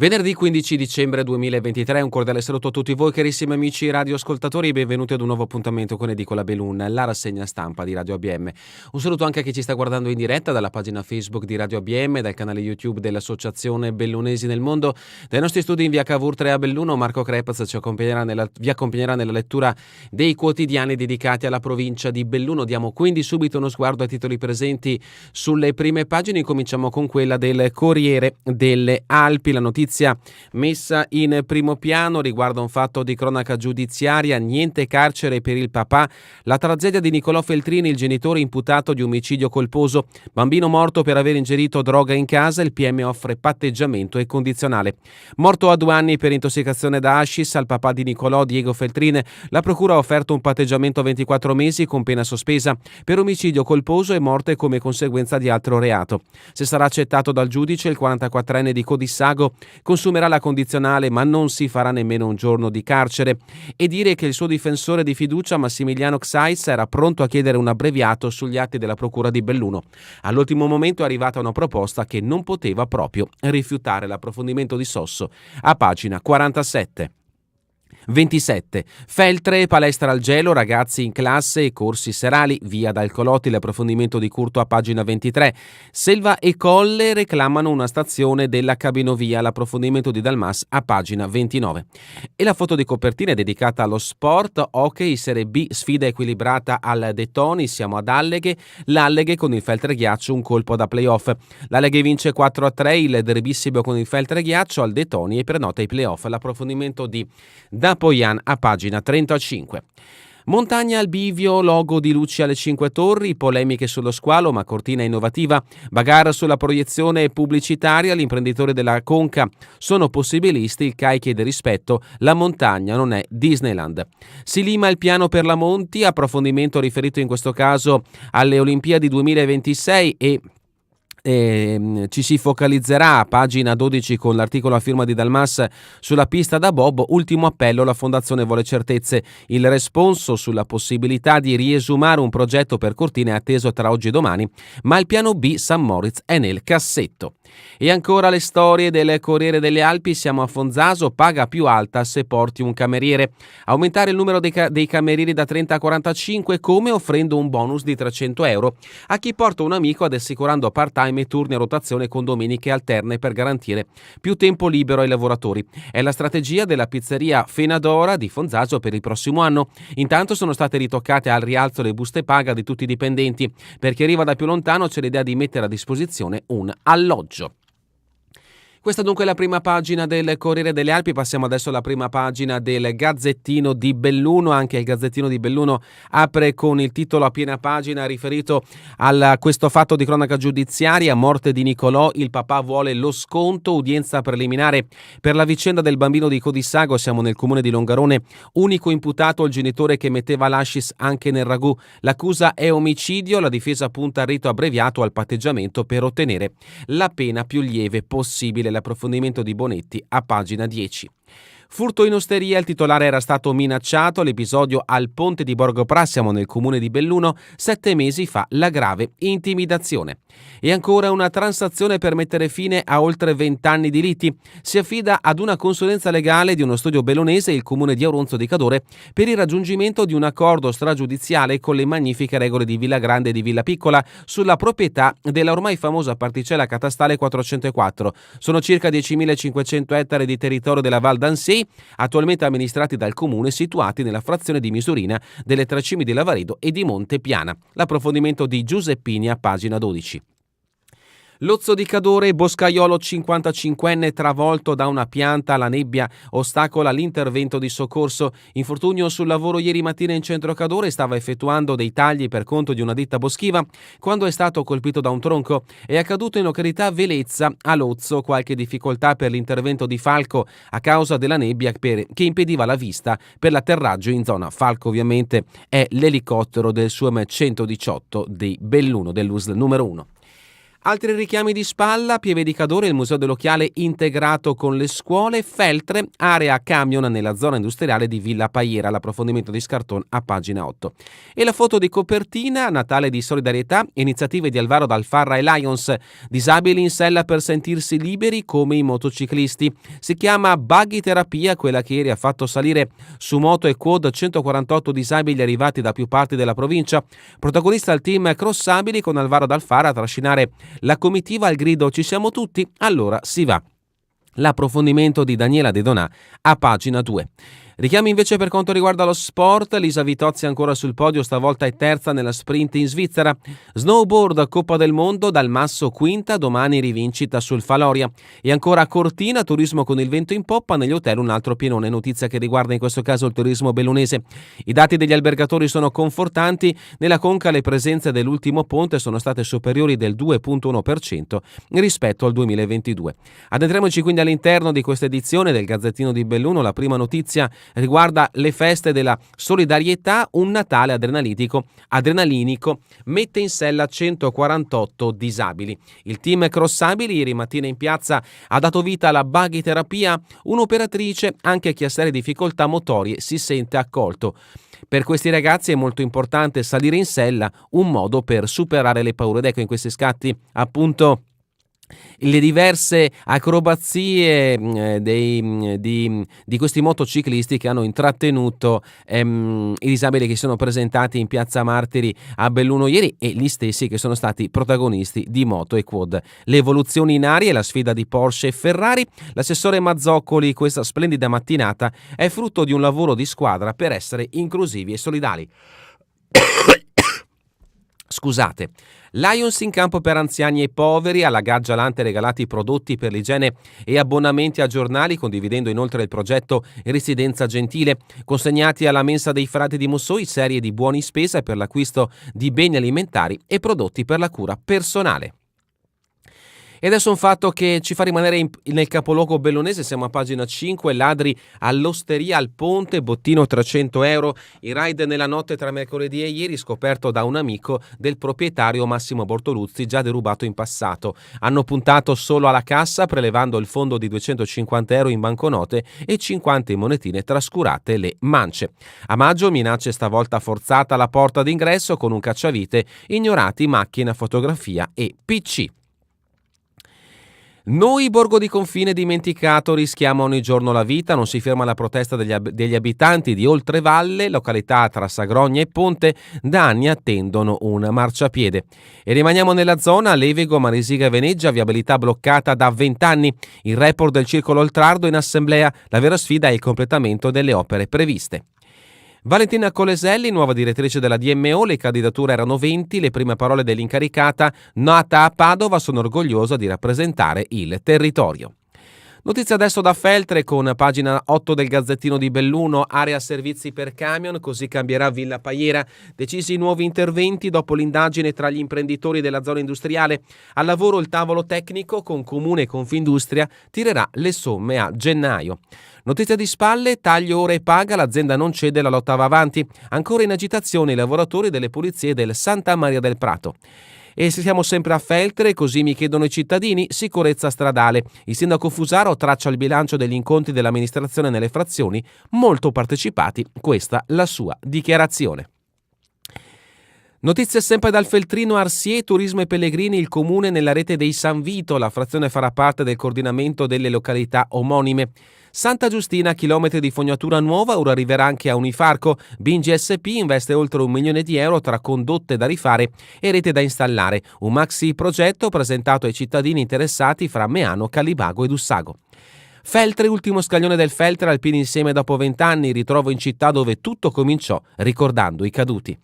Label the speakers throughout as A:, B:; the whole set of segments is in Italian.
A: Venerdì 15 dicembre 2023, un cordiale saluto a tutti voi carissimi amici radioascoltatori e benvenuti ad un nuovo appuntamento con Edicola Belun, la rassegna stampa di Radio ABM. Un saluto anche a chi ci sta guardando in diretta dalla pagina Facebook di Radio ABM, dal canale YouTube dell'Associazione Bellunesi nel Mondo, dai nostri studi in via Cavour 3 a Belluno. Marco Crepaz vi accompagnerà nella lettura dei quotidiani dedicati alla provincia di Belluno. Diamo quindi subito uno sguardo ai titoli presenti sulle prime pagine. Cominciamo con quella del Corriere delle Alpi. La notizia messa in primo piano riguarda un fatto di cronaca giudiziaria: niente carcere per il papà, la tragedia di Nicolò Feltrini, il genitore imputato di omicidio colposo, bambino morto per aver ingerito droga in casa, il PM offre patteggiamento e condizionale. Morto a 2 anni per intossicazione da hashish al papà di Nicolò, Diego Feltrini, la procura ha offerto un patteggiamento a 24 mesi con pena sospesa per omicidio colposo e morte come conseguenza di altro reato. Se sarà accettato dal giudice, il 44enne di Codissago consumerà la condizionale, ma non si farà nemmeno un giorno di carcere. E dire che il suo difensore di fiducia, Massimiliano Xais, era pronto a chiedere un abbreviato sugli atti della procura di Belluno. All'ultimo momento è arrivata una proposta che non poteva proprio rifiutare. L'approfondimento di Sosso a pagina 47. 27. Feltre, palestra al gelo, ragazzi in classe e corsi serali, via dal Colotti. L'approfondimento di Curto a pagina 23. Selva e Colle reclamano una stazione della cabinovia. L'approfondimento di Dalmas a pagina 29. E la foto di copertina è dedicata allo sport. Hockey Serie B, sfida equilibrata al De Toni, siamo ad Alleghe. L'Alleghe con il Feltre Ghiaccio, un colpo da playoff. L'Alleghe vince 4-3 il derbissimo con il Feltre Ghiaccio al De Toni e prenota i playoff. L'approfondimento di Poian a pagina 35. Montagna al bivio, logo di luci alle 5 Torri, polemiche sullo squalo ma cortina innovativa, bagarre sulla proiezione pubblicitaria, l'imprenditore della Conca sono possibilisti, il CAI chiede rispetto, la montagna non è Disneyland. Si lima il piano per la Monti, approfondimento riferito in questo caso alle Olimpiadi 2026 e ci si focalizzerà a pagina 12 con l'articolo a firma di Dalmas sulla pista da bob. Ultimo appello, la fondazione vuole certezze, il responso sulla possibilità di riesumare un progetto per Cortina è atteso tra oggi e domani, ma il piano B San Moritz è nel cassetto. E ancora le storie del Corriere delle Alpi, siamo a Fonzaso, paga più alta se porti un cameriere, aumentare il numero dei camerieri da 30 a 45 come offrendo un bonus di 300 euro a chi porta un amico ad assicurando part-time e turni a rotazione con domeniche alterne per garantire più tempo libero ai lavoratori. È la strategia della pizzeria Fenadora di Fonzaso per il prossimo anno. Intanto sono state ritoccate al rialzo le buste paga di tutti i dipendenti. Per chi arriva da più lontano c'è l'idea di mettere a disposizione un alloggio. Questa dunque è la prima pagina del Corriere delle Alpi. Passiamo adesso alla prima pagina del Gazzettino di Belluno. Anche il Gazzettino di Belluno apre con il titolo a piena pagina riferito a questo fatto di cronaca giudiziaria: morte di Nicolò, il papà vuole lo sconto, udienza preliminare per la vicenda del bambino di Codissago. Siamo nel comune di Longarone, unico imputato il genitore che metteva l'hashish anche nel ragù. L'accusa è omicidio, la difesa punta al rito abbreviato al patteggiamento per ottenere la pena più lieve possibile. L'approfondimento di Bonetti a pagina 10. Furto in osteria, il titolare era stato minacciato, l'episodio al ponte di Borgopra, siamo nel comune di Belluno, 7 mesi fa la grave intimidazione. E ancora una transazione per mettere fine a oltre 20 anni di liti. Si affida ad una consulenza legale di uno studio bellunese il comune di Auronzo di Cadore per il raggiungimento di un accordo stragiudiziale con le magnifiche regole di Villa Grande e di Villa Piccola sulla proprietà della ormai famosa particella catastale 404. Sono circa 10.500 ettari di territorio della Val d'Ansei, attualmente amministrati dal comune, situati nella frazione di Misurina, delle Tre Cime di Lavaredo e di Monte Piana. L'approfondimento di Giuseppini a pagina 12. Lozzo di Cadore, boscaiolo 55enne travolto da una pianta, la nebbia ostacola l'intervento di soccorso. Infortunio sul lavoro ieri mattina in centro Cadore, stava effettuando dei tagli per conto di una ditta boschiva quando è stato colpito da un tronco. È accaduto in località Velezza a Lozzo, qualche difficoltà per l'intervento di Falco a causa della nebbia che impediva la vista per l'atterraggio in zona. Falco ovviamente è l'elicottero del SUAM 118 di Belluno, dell'USL numero 1. Altri richiami di spalla, Pieve di Cadore, il Museo dell'Occhiale integrato con le scuole, Feltre, area camion nella zona industriale di Villa Paiera, l'approfondimento di Scarton a pagina 8. E la foto di copertina, Natale di solidarietà, iniziative di Alvaro D'Alfarra e Lions, disabili in sella per sentirsi liberi come i motociclisti. Si chiama Buggy Terapia, quella che ieri ha fatto salire su moto e quad 148 disabili arrivati da più parti della provincia. Protagonista il team Crossabili con Alvaro D'Alfarra a trascinare la comitiva al grido "Ci siamo tutti? Allora si va". L'approfondimento di Daniela De Donà a pagina 2. Richiami invece per quanto riguarda lo sport, Lisa Vitozzi ancora sul podio, stavolta è terza nella sprint in Svizzera. Snowboard, Coppa del Mondo, dal Masso quinta, domani rivincita sul Faloria. E ancora Cortina, turismo con il vento in poppa, negli hotel un altro pienone, notizia che riguarda in questo caso il turismo bellunese. I dati degli albergatori sono confortanti, nella Conca le presenze dell'ultimo ponte sono state superiori del 2,1% rispetto al 2022. Addentriamoci quindi all'interno di questa edizione del Gazzettino di Belluno. La prima notizia riguarda le feste della solidarietà. Un Natale adrenalinico mette in sella 148 disabili. Il team Crossabili ieri mattina in piazza ha dato vita alla Buggy Terapia, un'operatrice anche chi ha serie difficoltà motorie si sente accolto. Per questi ragazzi è molto importante salire in sella, un modo per superare le paure. Ed ecco in questi scatti appunto le diverse acrobazie di questi motociclisti che hanno intrattenuto i disabili che sono presentati in Piazza Martiri a Belluno ieri e gli stessi che sono stati protagonisti di moto e quad. Le evoluzioni in aria e la sfida di Porsche e Ferrari. L'assessore Mazzoccoli, questa splendida mattinata è frutto di un lavoro di squadra per essere inclusivi e solidali. Scusate. Lions in campo per anziani e poveri, alla Gaggia Lante regalati prodotti per l'igiene e abbonamenti a giornali, condividendo inoltre il progetto Residenza Gentile, consegnati alla mensa dei frati di Mussoi serie di buoni spesa per l'acquisto di beni alimentari e prodotti per la cura personale. E adesso un fatto che ci fa rimanere nel capoluogo bellunese, siamo a pagina 5, ladri all'osteria al Ponte, bottino 300 euro, il raid nella notte tra mercoledì e ieri scoperto da un amico del proprietario Massimo Bortoluzzi, già derubato in passato. Hanno puntato solo alla cassa prelevando il fondo di 250 euro in banconote e 50 in monetine, trascurate le mance. A maggio minacce stavolta forzata alla porta d'ingresso con un cacciavite, ignorati macchina, fotografia e PC. Noi, borgo di confine dimenticato, rischiamo ogni giorno la vita, non si ferma la protesta degli abitanti di Oltrevalle, località tra Sagrogna e Ponte, da anni attendono un marciapiede. E rimaniamo nella zona, Levego, Maresiga e Veneggia, viabilità bloccata da 20 anni. Il report del Circolo Oltrardo in assemblea, la vera sfida è il completamento delle opere previste. Valentina Coleselli, nuova direttrice della DMO, le candidature erano 20, le prime parole dell'incaricata, nata a Padova, sono orgogliosa di rappresentare il territorio. Notizia adesso da Feltre con pagina 8 del Gazzettino di Belluno, area servizi per camion, così cambierà Villa Paiera, decisi nuovi interventi dopo l'indagine tra gli imprenditori della zona industriale. Al lavoro il tavolo tecnico con Comune e Confindustria tirerà le somme a gennaio. Notizia di spalle, taglio ore e paga, l'azienda non cede, la lotta va avanti. Ancora in agitazione i lavoratori delle pulizie del Santa Maria del Prato. E se siamo sempre a Feltre, così mi chiedono i cittadini, sicurezza stradale. Il sindaco Fusaro traccia il bilancio degli incontri dell'amministrazione nelle frazioni, molto partecipati, questa la sua dichiarazione. Notizie sempre dal Feltrino, Arsier, Turismo e Pellegrini, il comune nella rete dei San Vito, la frazione farà parte del coordinamento delle località omonime. Santa Giustina, chilometri di fognatura nuova, ora arriverà anche a Unifarco. Bingi SP investe oltre 1 milione di euro tra condotte da rifare e rete da installare. Un maxi progetto presentato ai cittadini interessati fra Meano, Calibago ed Ussago. Feltre, ultimo scaglione del Feltre, alpini insieme dopo 20 anni, ritrovo in città dove tutto cominciò, ricordando i caduti.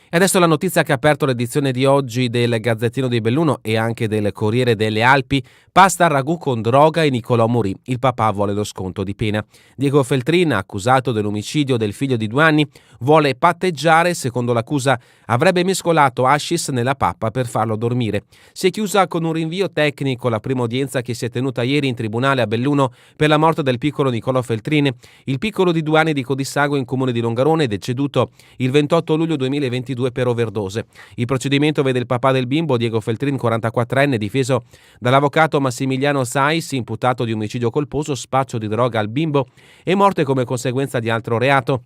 A: E adesso la notizia che ha aperto l'edizione di oggi del Gazzettino di Belluno e anche del Corriere delle Alpi: pasta al ragù con droga e Nicolò morì, il papà vuole lo sconto di pena. Diego Feltrina, accusato dell'omicidio del figlio di 2 anni, vuole patteggiare, secondo l'accusa avrebbe mescolato hashish nella pappa per farlo dormire. Si è chiusa con un rinvio tecnico la prima udienza che si è tenuta ieri in tribunale a Belluno per la morte del piccolo Nicolò Feltrini. Il piccolo di 2 anni di Codissago in comune di Longarone, deceduto il 28 luglio 2022 2022 per overdose. Il procedimento vede il papà del bimbo, Diego Feltrin, 44enne, difeso dall'avvocato Massimiliano Sais, imputato di omicidio colposo, spaccio di droga al bimbo e morte come conseguenza di altro reato.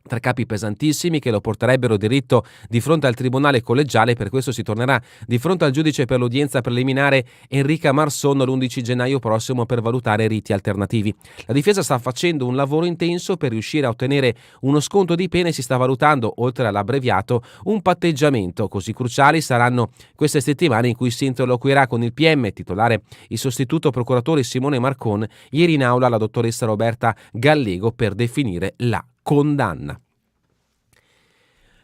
A: Tre capi pesantissimi che lo porterebbero diritto di fronte al tribunale collegiale. Per questo si tornerà di fronte al giudice per l'udienza preliminare Enrica Marson l'11 gennaio prossimo per valutare riti alternativi. La difesa sta facendo un lavoro intenso per riuscire a ottenere uno sconto di pene e si sta valutando, oltre all'abbreviato, un patteggiamento. Così cruciali saranno queste settimane in cui si interloquirà con il PM, titolare il sostituto procuratore Simone Marcon, ieri in aula la dottoressa Roberta Gallego per definire la condanna.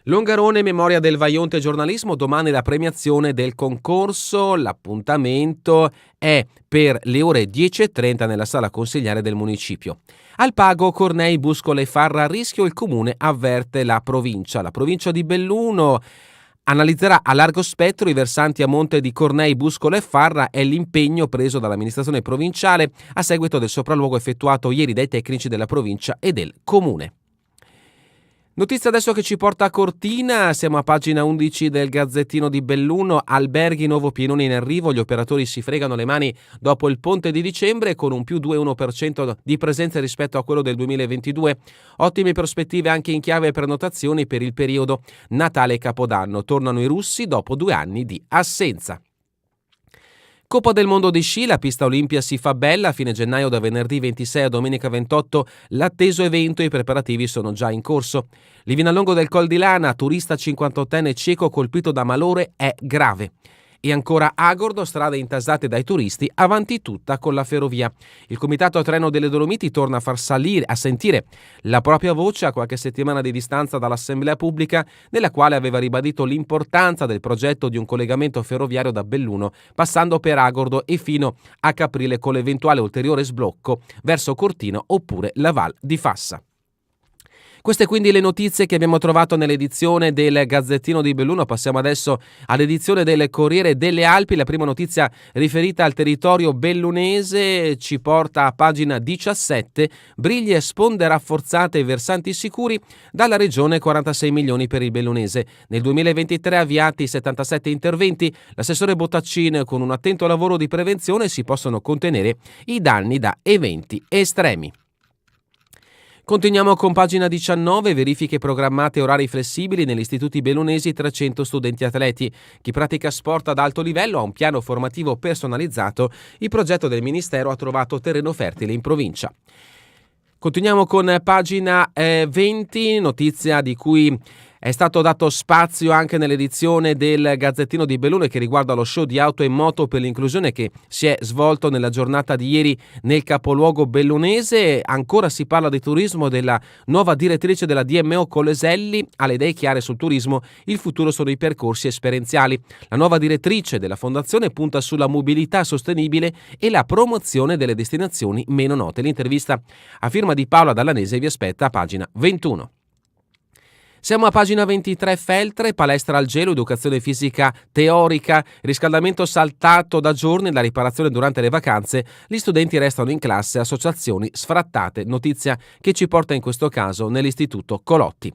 A: Longarone, memoria del Vaionte giornalismo, domani la premiazione del concorso, l'appuntamento è per le ore 10:30 nella sala consigliare del municipio. Al pago Cornei, Buscola e Farra a rischio, il comune avverte la provincia di Belluno analizzerà a largo spettro i versanti a monte di Cornei, Buscola e Farra. È l'impegno preso dall'amministrazione provinciale a seguito del sopralluogo effettuato ieri dai tecnici della provincia e del comune. Notizia adesso che ci porta a Cortina, siamo a pagina 11 del Gazzettino di Belluno. Alberghi nuovo pienone in arrivo, gli operatori si fregano le mani dopo il ponte di dicembre con un più 2,1% di presenza rispetto a quello del 2022. Ottime prospettive anche in chiave prenotazioni per il periodo Natale e Capodanno. Tornano i russi dopo 2 anni di assenza. Coppa del mondo di sci, la pista Olimpia si fa bella, a fine gennaio da venerdì 26 a domenica 28 l'atteso evento e i preparativi sono già in corso. Livinallongo del Col di Lana, turista 58enne cieco colpito da malore, è grave. E ancora Agordo, strade intasate dai turisti, avanti tutta con la ferrovia. Il Comitato Treno delle Dolomiti torna a sentire la propria voce a qualche settimana di distanza dall'Assemblea Pubblica, nella quale aveva ribadito l'importanza del progetto di un collegamento ferroviario da Belluno, passando per Agordo e fino a Caprile con l'eventuale ulteriore sblocco verso Cortina oppure la Val di Fassa. Queste quindi le notizie che abbiamo trovato nell'edizione del Gazzettino di Belluno. Passiamo adesso all'edizione del Corriere delle Alpi. La prima notizia riferita al territorio bellunese ci porta a pagina 17. Briglie, sponde rafforzate e versanti sicuri, dalla regione 46 milioni per il bellunese. Nel 2023 avviati 77 interventi. L'assessore Bottaccin, con un attento lavoro di prevenzione si possono contenere i danni da eventi estremi. Continuiamo con pagina 19, verifiche programmate e orari flessibili negli istituti bellunesi, 300 studenti atleti. Chi pratica sport ad alto livello ha un piano formativo personalizzato. Il progetto del Ministero ha trovato terreno fertile in provincia. Continuiamo con pagina 20, notizia di cui è stato dato spazio anche nell'edizione del Gazzettino di Belluno che riguarda lo show di auto e moto per l'inclusione che si è svolto nella giornata di ieri nel capoluogo bellunese. Ancora si parla di turismo, della nuova direttrice della DMO Coleselli ha le idee chiare sul turismo, il futuro sono i percorsi esperienziali. La nuova direttrice della fondazione punta sulla mobilità sostenibile e la promozione delle destinazioni meno note. L'intervista a firma di Paola Dallanese vi aspetta a pagina 21. Siamo a pagina 23, Feltre, palestra al gelo, educazione fisica teorica, riscaldamento saltato da giorni, la riparazione durante le vacanze, gli studenti restano in classe, associazioni sfrattate, notizia che ci porta in questo caso nell'istituto Colotti.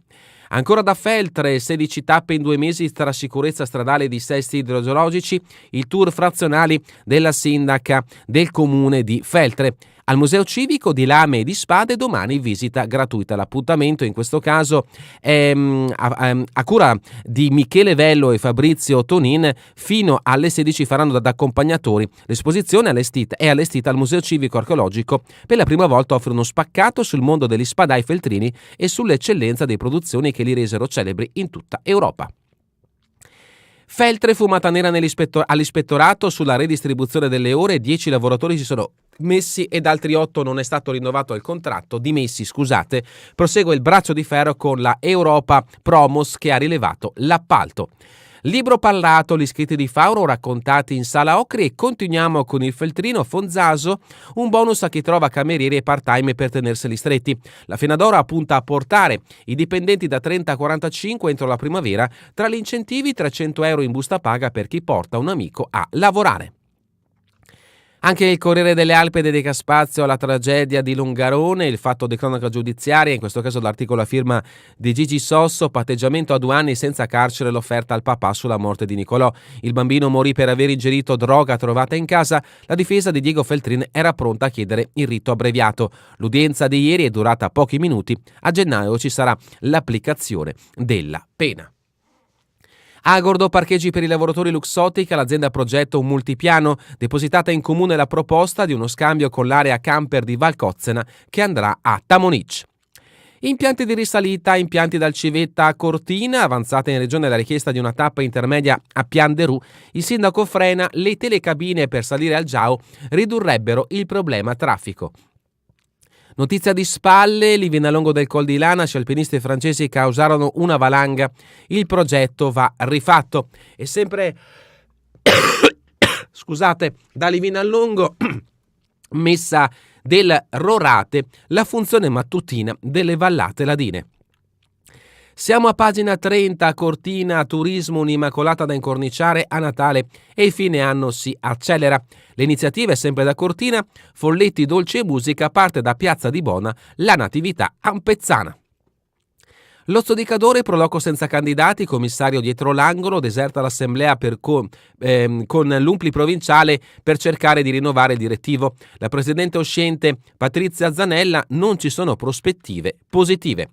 A: Ancora da Feltre, 16 tappe in 2 mesi tra sicurezza stradale e dissesti idrogeologici, il tour frazionali della sindaca del comune di Feltre. Al Museo Civico di Lame e di Spade domani visita gratuita. L'appuntamento in questo caso è a cura di Michele Vello e Fabrizio Tonin. Fino alle 16 faranno da accompagnatori. L'esposizione è allestita al Museo Civico Archeologico. Per la prima volta offre uno spaccato sul mondo degli spadai feltrini e sull'eccellenza delle produzioni che li resero celebri in tutta Europa. Feltre, fumata nera all'ispettorato sulla redistribuzione delle ore, 10 lavoratori si sono messi ed altri 8 non è stato rinnovato il contratto, prosegue il braccio di ferro con la Europa Promos che ha rilevato l'appalto. Libro parlato, gli scritti di Fauro raccontati in Sala Ocri e continuiamo con il feltrino Fonzaso, un bonus a chi trova camerieri e part-time per tenerseli stretti. La Fenadora punta a portare i dipendenti da 30 a 45 entro la primavera, tra gli incentivi 300 euro in busta paga per chi porta un amico a lavorare. Anche il Corriere delle Alpi dedica spazio alla tragedia di Longarone, il fatto di cronaca giudiziaria, in questo caso l'articolo a firma di Gigi Sosso, patteggiamento a 2 anni senza carcere, l'offerta al papà sulla morte di Nicolò. Il bambino morì per aver ingerito droga trovata in casa, la difesa di Diego Feltrin era pronta a chiedere il rito abbreviato. L'udienza di ieri è durata pochi minuti, a gennaio ci sarà l'applicazione della pena. Agordo, parcheggi per i lavoratori Luxottica, l'azienda progetta un multipiano, depositata in comune la proposta di uno scambio con l'area camper di Valcozzena che andrà a Tamonic. Impianti di risalita, impianti dal Civetta a Cortina, avanzata in regione la richiesta di una tappa intermedia a Pian de Ru, il sindaco frena, le telecabine per salire al Giao ridurrebbero il problema traffico. Notizia di spalle, Livinallongo del Col di Lana, gli alpinisti francesi causarono una valanga, il progetto va rifatto. E sempre, scusate, da Livinallongo, messa del Rorate, la funzione mattutina delle vallate ladine. Siamo a pagina 30, Cortina, turismo, un'immacolata da incorniciare a Natale e il fine anno si accelera. L'iniziativa è sempre da Cortina, folletti, dolci e musica, parte da Piazza di Bona, la Natività ampezzana. L'Ozzo di Cadore, proloco senza candidati, commissario dietro l'angolo, deserta l'assemblea con l'Umpli provinciale per cercare di rinnovare il direttivo. La presidente uscente Patrizia Zanella, non ci sono prospettive positive.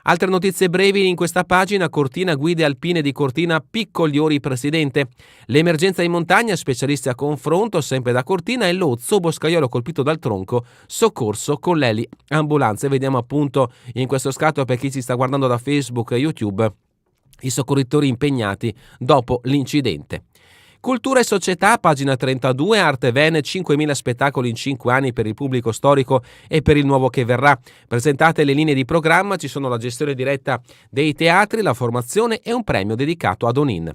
A: Altre notizie brevi in questa pagina, Cortina, guide alpine di Cortina, Piccogliori presidente. L'emergenza in montagna, specialisti a confronto, sempre da Cortina, e l'Ozzo, boscaiolo colpito dal tronco, soccorso con l'eli ambulanze. Vediamo appunto in questo scatto, per chi ci sta guardando da Facebook e YouTube, i soccorritori impegnati dopo l'incidente. Cultura e società, pagina 32, Arte Ven, 5.000 spettacoli in 5 anni per il pubblico storico e per il nuovo che verrà. Presentate le linee di programma, ci sono la gestione diretta dei teatri, la formazione e un premio dedicato ad Onin.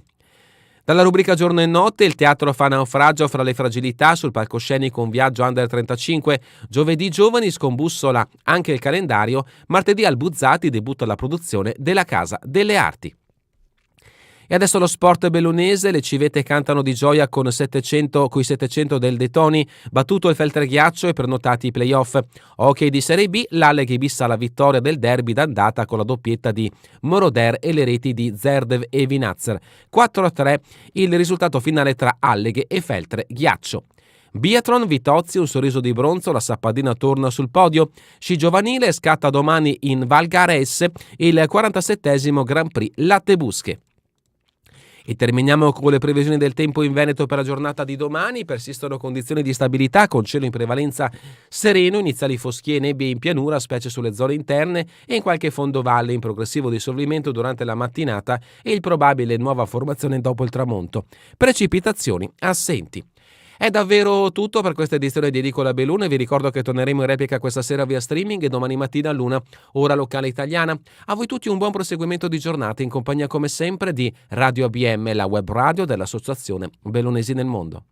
A: Dalla rubrica Giorno e Notte, il teatro fa naufragio fra le fragilità, sul palcoscenico un viaggio under 35, giovedì giovani scombussola anche il calendario, martedì al Buzzati debutta la produzione della Casa delle Arti. E adesso lo sport bellunese, le civette cantano di gioia coi 700 del De Toni, battuto il Feltreghiaccio e prenotati i playoff. Hockey di Serie B, l'Alleghe bissa la vittoria del derby d'andata con la doppietta di Moroder e le reti di Zerdev e Vinazzer. 4-3 il risultato finale tra Alleghe e Feltreghiaccio. Biathlon, Vitozzi, un sorriso di bronzo, la Sappadina torna sul podio. Sci giovanile, scatta domani in Val Garès il 47esimo Grand Prix Latte Busche. E terminiamo con le previsioni del tempo in Veneto per la giornata di domani. Persistono condizioni di stabilità con cielo in prevalenza sereno, iniziali foschie e nebbie in pianura, specie sulle zone interne, e in qualche fondovalle in progressivo dissolvimento durante la mattinata e il probabile nuova formazione dopo il tramonto. Precipitazioni assenti. È davvero tutto per questa edizione di Edicola Beluna. Vi ricordo che torneremo in replica questa sera via streaming e domani mattina all'1, ora locale italiana. A voi tutti un buon proseguimento di giornata in compagnia come sempre di Radio ABM, la web radio dell'Associazione Bellunesi nel Mondo.